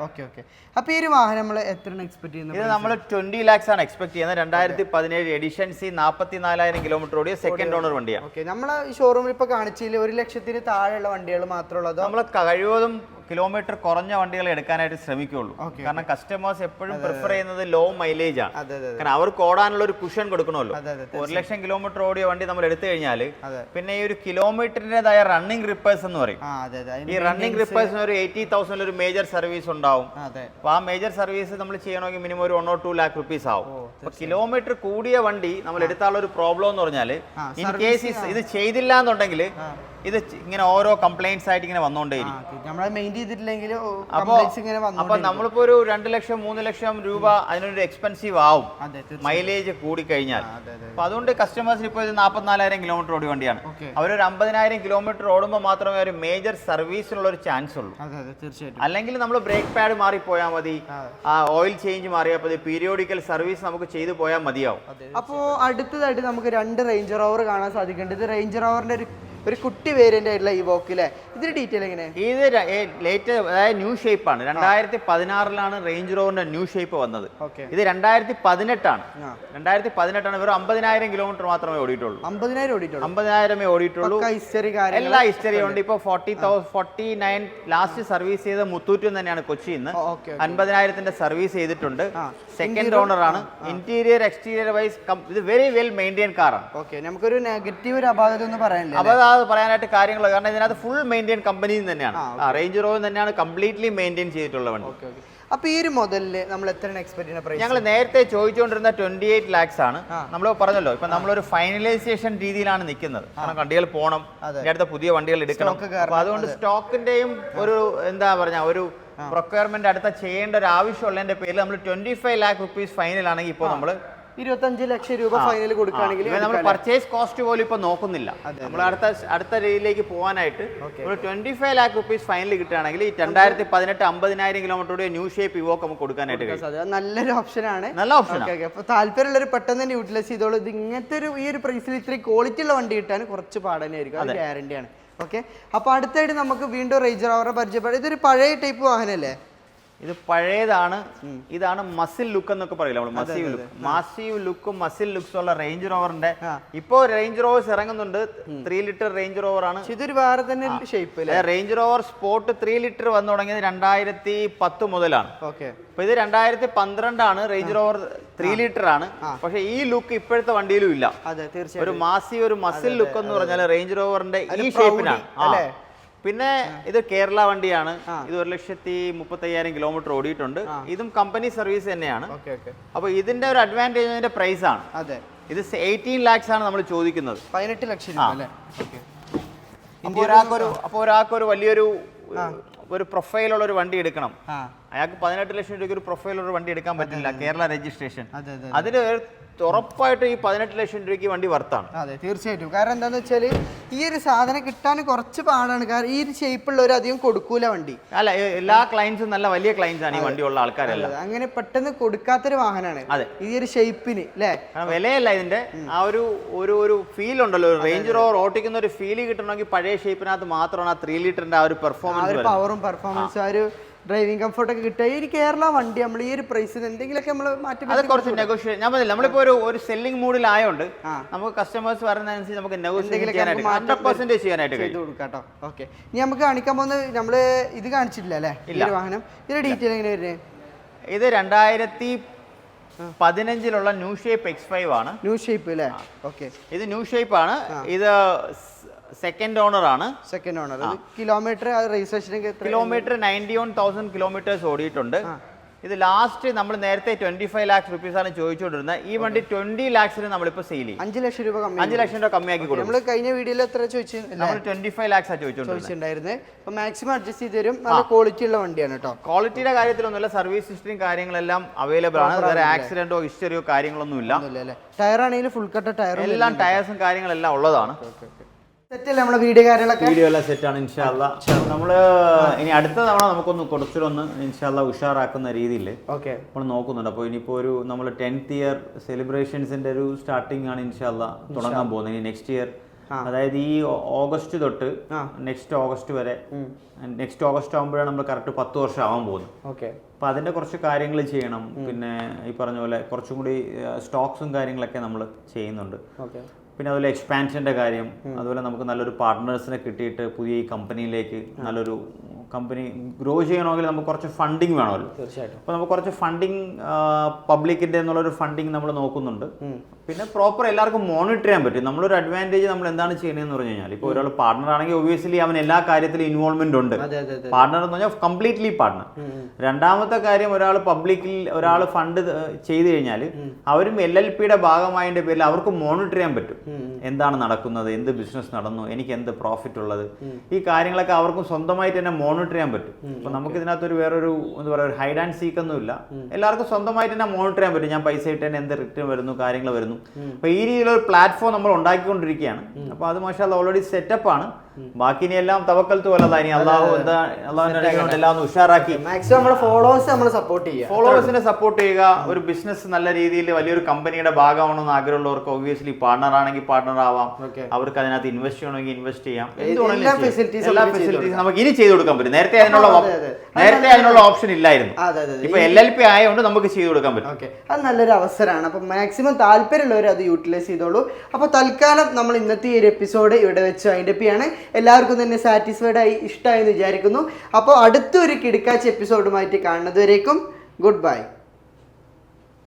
അപ്പൊ ഈ ഒരു വാഹനം നമ്മൾ എത്രയാണ് എക്സ്പെക്ട് ചെയ്യുന്നത്? ഇത് നമ്മൾ 20 lakhs ആണ് എക്സ്പെക്ട് ചെയ്യുന്നത്. 2017 എഡിഷൻ സി 44,000 കിലോമീറ്റർ ഓടിയ സെക്കൻഡ് ഓണർ വണ്ടിയാണ്. നമ്മളെ ഷോറൂമിൽ ഇപ്പൊ കാണിച്ചില്ല 1 ലക്ഷത്തിന് താഴെയുള്ള വണ്ടികൾ മാത്രമുള്ളത്. നമ്മൾ കഴിവതും കിലോമീറ്റർ കുറഞ്ഞ വണ്ടികൾ എടുക്കാനായിട്ട് ശ്രമിക്കുള്ളൂ. കാരണം കസ്റ്റമേഴ്സ് എപ്പോഴും പ്രിഫർ ചെയ്യുന്നത് ലോ മൈലേജ് ആണ്. കാരണം അവർക്ക് ഓടാനുള്ള ഒരു കുഷൻ കൊടുക്കണമല്ലോ. 1 ലക്ഷം കിലോമീറ്റർ ഓടിയ വണ്ടി നമ്മൾ എടുത്തു കഴിഞ്ഞാൽ പിന്നെ ഈ ഒരു കിലോമീറ്ററിൻ്റെതായ റണ്ണിങ് റിപ്പേഴ്സ് എന്ന് പറയും. ഈ റണ്ണിങ് റിപ്പേഴ്സിന് ഒരു 80,000 ഒരു മേജർ സർവീസ് ഉണ്ടാവും. അപ്പൊ ആ മേജർ സർവീസ് നമ്മൾ ചെയ്യണമെങ്കിൽ മിനിമം ഒരു 1 or 2 lakh rupees ആവും. അപ്പൊ കിലോമീറ്റർ കൂടിയ വണ്ടി നമ്മൾ എടുത്താലുള്ള ഒരു പ്രോബ്ലം എന്ന് പറഞ്ഞാൽ ഇൻ കേസ് ഇത് ചെയ്തില്ല എന്നുണ്ടെങ്കിൽ ഇത് ഇങ്ങനെ ഓരോ കംപ്ലൈന്റ്സ് ആയിട്ട് ഇങ്ങനെ വന്നുകൊണ്ടേയിരിക്കും. അപ്പൊ നമ്മളിപ്പോ ഒരു 2 ലക്ഷം 3 ലക്ഷം രൂപ അതിനൊരു എക്സ്പെൻസീവ് ആവും മൈലേജ് കൂടി കഴിഞ്ഞാൽ. അപ്പൊ അതുകൊണ്ട് കസ്റ്റമേഴ്സിന് ഇപ്പോൾ ഇത് 44,000 കിലോമീറ്റർ ഓടിയ വണ്ടിയാണ്. അവരൊരു 50,000 കിലോമീറ്റർ ഓടുമ്പോൾ മാത്രമേ ഒരു മേജർ സർവീസിനുള്ള ഒരു ചാൻസ് ഉള്ളൂ. അല്ലെങ്കിൽ നമ്മൾ ബ്രേക്ക് പാഡ് മാറിപ്പോയാൽ മതി, ഓയിൽ ചേഞ്ച് മാറിയാൽ മതി, പീരിയോഡിക്കൽ സർവീസ് നമുക്ക് ചെയ്തു പോയാൽ മതിയാവും. അപ്പോൾ അടുത്തതായിട്ട് നമുക്ക് 2 റേഞ്ച് റോവർ കാണാൻ സാധിക്കുന്നുണ്ട്. ഇത് റേഞ്ച് റോവറിന്റെ ഒരു കുട്ടി വേരിയന്റ് ആയിട്ടുള്ള ഈ വോക്കിലെ ഇതിന്റെ ഡീറ്റെയിൽ എങ്ങനെ? ഇത് ലേറ്റസ്റ്റ് അതായത് ന്യൂ ഷേപ്പ് ആണ്. 2016 റേഞ്ച് റോവറിന്റെ ന്യൂ ഷേപ്പ് വന്നത്. ഇത് 2018 ആണ്. 2018 വെറും 50,000 കിലോമീറ്റർ മാത്രമേ ഓടിയിട്ടുള്ളൂ. 50,000 ഓടിയിട്ടുള്ളൂ. എല്ലാ ഹിസ്റ്ററിയും ഉണ്ട്. ഇപ്പൊ 49 ലാസ്റ്റ് സർവീസ് ചെയ്ത മുത്തൂറ്റ് തന്നെയാണ് കൊച്ചിയിൽ നിന്ന്. 50,000 സർവീസ് ചെയ്തിട്ടുണ്ട്. സെക്കൻഡ് ഓണർ ആണ്. ഇന്റീരിയർ എക്സ്റ്റീരിയർ വൈസ് ഇത് വെരി വെൽ മെയിൻറ്റെയിൻ കാറാണ്. നമുക്കൊരു നെഗറ്റീവ് ഒരു അപാകത ഒന്നും പറയാനില്ല. അപകടം പറയാനായിട്ട് കാര്യങ്ങൾ, കാരണം ഇതിനകത്ത് ഫുൾ മെയിൻറ്റെയിൻ കമ്പനി തന്നെയാണ്. റേഞ്ച് റോവർ തന്നെയാണ് കംപ്ലീറ്റ്ലി മെയിൻറ്റെയിൻ ചെയ്തിട്ടുള്ള വണ്ടി. അപ്പൊ ഈ ഒരു മോഡലില് നമ്മൾ എത്രയാണ് എക്സ്പെക്ട് ചെയ്യുന്നത്? ഞങ്ങൾ നേരത്തെ ചോദിച്ചുകൊണ്ടിരുന്ന 28 lakhs ആണ്. നമ്മൾ പറഞ്ഞല്ലോ ഇപ്പൊ നമ്മളൊരു ഫൈനലൈസേഷൻ രീതിയിലാണ് നിൽക്കുന്നത്. കാരണം വണ്ടികൾ പോകണം, അടുത്ത പുതിയ വണ്ടികൾ എടുക്കണം. അപ്പൊ അതുകൊണ്ട് സ്റ്റോക്കിന്റെയും ഒരു എന്താ പറഞ്ഞ ഒരു പ്രൊക്യൂർമെന്റ് അടുത്ത ചെയ്യേണ്ട ഒരു ആവശ്യമുള്ളതിന്റെ പേരിൽ നമ്മൾ 25 lakh rupees ഫൈനൽ ആണെങ്കിൽ ഇപ്പോൾ നമ്മൾ 25 ലക്ഷം രൂപ ഫൈനൽ കൊടുക്കുകയാണെങ്കിൽ നമ്മൾ പർച്ചേസ് കോസ്റ്റ് പോലും ഇപ്പൊ നോക്കുന്നില്ല. നമ്മൾ അടുത്ത രീതിയിലേക്ക് പോകാനായിട്ട് ഒരു 25 lakh rupees ഫൈനൽ കിട്ടുകയാണെങ്കിൽ ഈ 2018 50,000 കിലോമീറ്റർ ന്യൂ ഷേപ്പ് ഇവോക്ക് നമുക്ക് കൊടുക്കാനായിട്ട് കഴിയും. നല്ലൊരു ഓപ്ഷനാണ്. നല്ല ഓപ്ഷൻ. അപ്പൊ താല്പര്യമുള്ളവർ പെട്ടെന്ന് തന്നെ യൂട്ടിലൈസ് ചെയ്തോളൂ. ഇത് ഇങ്ങനത്തെ ഈ ഒരു പ്രൈസിൽ ഇത്രയും ക്വാളിറ്റി ഉള്ള വണ്ടി കിട്ടാൻ കുറച്ച് പാടനായിരിക്കും, അത് ഗ്യാരണ്ടിയാണ്. ഓക്കെ, അപ്പൊ അടുത്തായിട്ട് നമുക്ക് വീണ്ടും റേഞ്ച് റോവറെ പരിചയപ്പെടാം. ഇതൊരു പഴയ ടൈപ്പ് വാഹനല്ലേ? ഇത് പഴയതാണ്. ഇതാണ് മസിൽ ലുക്ക് എന്നൊക്കെ പറയില്ല നമ്മൾ, മസീവ് ലുക്ക്. മാസീവ് ലുക്കും മസിൽ ലുക്സും ഉള്ള റേഞ്ച് റോവറിന്റെ ഇപ്പോ റേഞ്ച് റോവേഴ്സ് ഇറങ്ങുന്നുണ്ട്. 3 ലിറ്റർ റേഞ്ച് റോവർ ആണ്. ഇതൊരു വേറെ തന്നെ shape. Range rover sport 3 litre വന്നു തുടങ്ങിയത് 2010 മുതലാണ്. ഓക്കെ, അപ്പൊ ഇത് 2012 ആണ്. റേഞ്ച് റോവർ 3 ലിറ്റർ ആണ്. പക്ഷെ ഈ ലുക്ക് ഇപ്പോഴത്തെ വണ്ടിയിലും ഇല്ല. ഒരു മാസീവ് ഒരു മസിൽ ലുക്ക് എന്ന് പറഞ്ഞാൽ റേഞ്ച് റോവറിന്റെ ഈ ഷേപ്പിനാണ്. പിന്നെ ഇത് കേരള വണ്ടിയാണ്. ഇത് 1,35,000 കിലോമീറ്റർ ഓടിയിട്ടുണ്ട്. ഇതും കമ്പനി സർവീസ് തന്നെയാണ്. അപ്പൊ ഇതിന്റെ ഒരു അഡ്വാൻറ്റേജ് പ്രൈസ് ആണ്. ഇത് 18 lakhs ആണ് നമ്മൾ ചോദിക്കുന്നത്. 18 ലക്ഷം രൂപ. അപ്പൊ ഒരാൾക്കൊരു വലിയൊരു പ്രൊഫൈലുള്ള ഒരു വണ്ടി എടുക്കണം. അയാൾക്ക് 18 ലക്ഷം രൂപയ്ക്ക് ഒരു പ്രൊഫൈലുള്ള ഒരു വണ്ടി എടുക്കാൻ പറ്റില്ല, കേരള രജിസ്ട്രേഷൻ. അതിന് ഉറപ്പായിട്ട് ഈ 18 ലക്ഷം രൂപയ്ക്ക് വണ്ടി വർത്താണ്. അതെ, തീർച്ചയായിട്ടും. കാരണം എന്താന്ന് വെച്ചാൽ ഈ ഒരു സാധനം കിട്ടാൻ കുറച്ച് പാടാണ്. കാരണം ഈ ഒരു ഷേപ്പുള്ളവർ അധികം കൊടുക്കൂല വണ്ടി. അല്ല, എല്ലാ ക്ലയൻസും നല്ല വലിയ ക്ലയൻസ് ആണ് ഈ വണ്ടി ഉള്ള ആൾക്കാരല്ല. അങ്ങനെ പെട്ടെന്ന് കൊടുക്കാത്തൊരു വാഹനമാണ്. അതെ, ഈ ഒരു ഷേപ്പിന് അല്ലേ? വിലയല്ല ഇതിന്റെ ആ ഒരു ഫീൽ ഉണ്ടല്ലോ. റേഞ്ച് റോവർ ഓട്ടിക്കുന്ന ഒരു ഫീല് കിട്ടണമെങ്കിൽ പഴയ ഷേപ്പിനകത്ത് മാത്രമാണ് ആ 3 ലിറ്ററിന്റെ ആ ഒരു പെർഫോമൻസ്, പവറും പെർഫോമൻസും ആ ഒരു ഡ്രൈവിംഗ് കംഫർട്ട് ഒക്കെ കിട്ടുക. ഈ കേരള വണ്ടി നമ്മൾ ഈ ഒരു പ്രൈസിന് എന്തെങ്കിലുമൊക്കെ നമ്മൾ മാറ്റി അത് കുറച്ച് നെഗോഷിയേറ്റ്. ഞാൻ പറഞ്ഞില്ല, നമ്മളിപ്പോ ഒരു സെല്ലിംഗ് മൂഡിലായോണ്ട് നമുക്ക് കസ്റ്റമേഴ്സ് പറയുന്നതനുസരിച്ച് നമുക്ക് നെഗോഷിയേറ്റ് ചെയ്യാനായിട്ട് 100% ചെയ്യാനായിട്ട് ചെയ്ത് കൊടുക്കാം കേട്ടോ. ഓക്കെ, ഇനി നമുക്ക് കാണിക്കാൻ പോകുന്നത് നമ്മള് ഇത് കാണിച്ചിട്ടില്ല അല്ലേ, ഈ ഒരു വാഹനം. ഇതിന്റെ ഡീറ്റെയിൽ എങ്ങനെ വരുന്നത്? ഇത് 2015 ന്യൂ ഷേപ്പ് X5 ആണ്. ന്യൂ ഷേപ്പ് അല്ലേ? ഓക്കെ, ഇത് ന്യൂ ഷേപ്പ് ആണ്. ഇത് സെക്കൻഡ് ഓണർ ആണ്. Second owner. Kilometre registration kilometre 91,000 kilometres ഓടിയിട്ടുണ്ട്. ഇത് ലാസ്റ്റ് നമ്മൾ നേരത്തെ 25 lakhs rupees ആണ് ചോദിച്ചുകൊണ്ടിരുന്നത്. ഈ വണ്ടി 20 lakhsന് നമ്മളിപ്പോൾ സെയിൽ ചെയ്യും. 5 ലക്ഷം രൂപ കമ്മി, 5 ലക്ഷം രൂപ കമ്മിയാക്കി കൊടുക്കും. നമ്മൾ കഴിഞ്ഞ വീഡിയോയിൽ എത്ര ചോദിച്ചു? നമ്മൾ 25 lakhs ആണ് ചോദിച്ചിട്ടുണ്ടായിരുന്നത്. അപ്പോൾ മാക്സിമം അഡ്ജസ്റ്റ് ചെയ്ത് തരും. നല്ല ക്വാളിറ്റി ഉള്ള വണ്ടിയാണ് കേട്ടോ. ക്വാളിറ്റിയുടെ കാര്യത്തിലൊന്നുമില്ല, സർവീസ് ഹിസ്റ്ററിയും കാര്യങ്ങളെല്ലാം അവൈലബിൾ ആണ്. വേറെ ആക്സിഡന്റോ ഹിസ്റ്ററിയോ കാര്യങ്ങളൊന്നും ഇല്ല. ടയർ ആണെങ്കിലും ഫുൾ കട്ട ടയർ, എല്ലാം ടയർസും കാര്യങ്ങളെല്ലാം ഉള്ളതാണ്. വീഡിയോ എല്ലാം സെറ്റാണ്. ഇൻഷാല്ലാ നമ്മള് ഇനി അടുത്ത തവണ നമുക്കൊന്ന് കുറച്ചൊന്ന് ഇൻഷാല്ലാ ഉഷാറാക്കുന്ന രീതിയിൽ നമ്മൾ നോക്കുന്നുണ്ട്. അപ്പോൾ ഇനിയിപ്പോൾ നമ്മൾ 10th ഇയർ സെലിബ്രേഷൻസിന്റെ ഒരു സ്റ്റാർട്ടിംഗ് ആണ് ഇൻഷാല്ലാ തുടങ്ങാൻ പോകുന്നത്. ഇനി നെക്സ്റ്റ് ഇയർ, അതായത് ഈ ഓഗസ്റ്റ് തൊട്ട് നെക്സ്റ്റ് ഓഗസ്റ്റ് വരെ, നെക്സ്റ്റ് ഓഗസ്റ്റ് ആകുമ്പോഴാണ് നമ്മൾ കറക്റ്റ് 10 വർഷം ആവാൻ പോകുന്നത്. അപ്പോൾ അതിന്റെ കുറച്ച് കാര്യങ്ങൾ ചെയ്യണം. പിന്നെ ഈ പറഞ്ഞ പോലെ കുറച്ചും കൂടി സ്റ്റോക്സും കാര്യങ്ങളൊക്കെ നമ്മൾ ചെയ്യുന്നുണ്ട്. പിന്നെ അതുപോലെ എക്സ്പാൻഷൻ്റെ കാര്യം, അതുപോലെ നമുക്ക് നല്ലൊരു പാർട്ട്നേഴ്സിനെ കിട്ടിയിട്ട് പുതിയ ഈ കമ്പനിയിലേക്ക് നല്ലൊരു കമ്പനി ഗ്രോ ചെയ്യണമെങ്കിൽ നമുക്ക് കുറച്ച് ഫണ്ടിങ് വേണമല്ലോ. തീർച്ചയായിട്ടും. അപ്പോൾ നമുക്ക് കുറച്ച് ഫണ്ടിങ് പബ്ലിക്കിൻ്റെ എന്നുള്ളൊരു ഫണ്ടിങ് നമ്മൾ നോക്കുന്നുണ്ട്. പിന്നെ പ്രോപ്പർ എല്ലാവർക്കും മോണിറ്റർ ചെയ്യാൻ പറ്റും. നമ്മളൊരു അഡ്വാൻറ്റേജ് നമ്മൾ എന്താണ് ചെയ്യുന്നതെന്ന് പറഞ്ഞു കഴിഞ്ഞാൽ, ഇപ്പോൾ ഒരാൾ പാർട്ണർ ആണെങ്കിൽ ഒബ്വിയസ്ലി അവൻ എല്ലാ കാര്യത്തിലും ഇൻവോൾവ്മെന്റ് ഉണ്ട്. പാർട്ണർ എന്ന് പറഞ്ഞാൽ കംപ്ലീറ്റ്ലി പാർട്ണർ. രണ്ടാമത്തെ കാര്യം, ഒരാൾ ഫണ്ട് ചെയ്തു കഴിഞ്ഞാൽ അവരും LLPയുടെ ഭാഗമായതിന്റെ പേരിൽ അവർക്ക് മോണിറ്റർ ചെയ്യാൻ പറ്റും. എന്താണ് നടക്കുന്നത്, എന്ത് ബിസിനസ് നടന്നു, എനിക്ക് എന്ത് പ്രോഫിറ്റ് ഉള്ളത്, ഈ കാര്യങ്ങളൊക്കെ അവർക്കും സ്വന്തമായിട്ട് തന്നെ മോണിറ്റർ ചെയ്യാൻ പറ്റും. അപ്പൊ നമുക്ക് ഇതിനകത്തൊരു വേറൊരു എന്താ പറയുക, ഒരു ഹൈഡ് ആൻഡ് സീക്ക് ഒന്നും ഇല്ല. എല്ലാവർക്കും സ്വന്തമായിട്ട് തന്നെ മോണിറ്റർ ചെയ്യാൻ പറ്റും. ഞാൻ പൈസ ഇട്ട് തന്നെ എന്ത് റിട്ടേൺ വരുന്നു, കാര്യങ്ങൾ വരുന്നു. അപ്പൊ ഈ രീതിയിലൊരു പ്ലാറ്റ്ഫോം നമ്മൾ ഉണ്ടാക്കിക്കൊണ്ടിരിക്കുകയാണ്. അപ്പൊ അത് മാഷാഅല്ലാഹ് ഓൾറെഡി സെറ്റപ്പ് ആണ്. ബാക്കി ഇനി എല്ലാം തവക്കൽത്തു വല്ലതാ. ഇനി അള്ളാഹുവിന്റെ എല്ലാം ഉഷാറാക്കി മാക്സിമം നമ്മുടെ ഫോളോവേഴ്സിനെ സപ്പോർട്ട് ചെയ്യുക. ഒരു ബിസിനസ് നല്ല രീതിയിൽ വലിയൊരു കമ്പനിയുടെ ഭാഗമാണെന്ന് ആഗ്രഹമുള്ളവർക്ക് ഒബ്വിയസ്ലി പാർട്ണർ ആണെങ്കിൽ പാർട്ണർ ആവാം. അവർക്ക് അതിനകത്ത് ഇൻവെസ്റ്റ് ചെയ്യണമെങ്കിൽ ഇൻവെസ്റ്റ് ചെയ്യാം. എല്ലാ ഫെസിലിറ്റീസ് നമുക്ക് ഇനി ചെയ്തു കൊടുക്കാൻ പറ്റും. നേരത്തെ അതിനുള്ള ഓപ്ഷൻ ഇല്ലായിരുന്നു. ഇപ്പൊ LLP ആയതുകൊണ്ട് നമുക്ക് ചെയ്തു കൊടുക്കാൻ പറ്റും. അത് നല്ലൊരു അവസരമാണ്. അപ്പൊ മാക്സിമം താല്പര്യമുള്ളവർ അത് യൂട്ടിലൈസ് ചെയ്തോളൂ. അപ്പൊ തൽക്കാലം നമ്മൾ ഇന്നത്തെ ഈ ഒരു എപ്പിസോഡ് ഇവിടെ വെച്ച് അതിൻ്റെ ആണ്. എല്ലാവർക്കും തന്നെ സാറ്റിസ്ഫൈഡ് ആയി, ഇഷ്ടമായി എന്ന് വിചാരിക്കുന്നു. അപ്പോൾ അടുത്തൊരു കിടക്കാച്ച എപ്പിസോഡുമായിട്ട് കാണുന്നതുവരേക്കും ഗുഡ് ബൈ.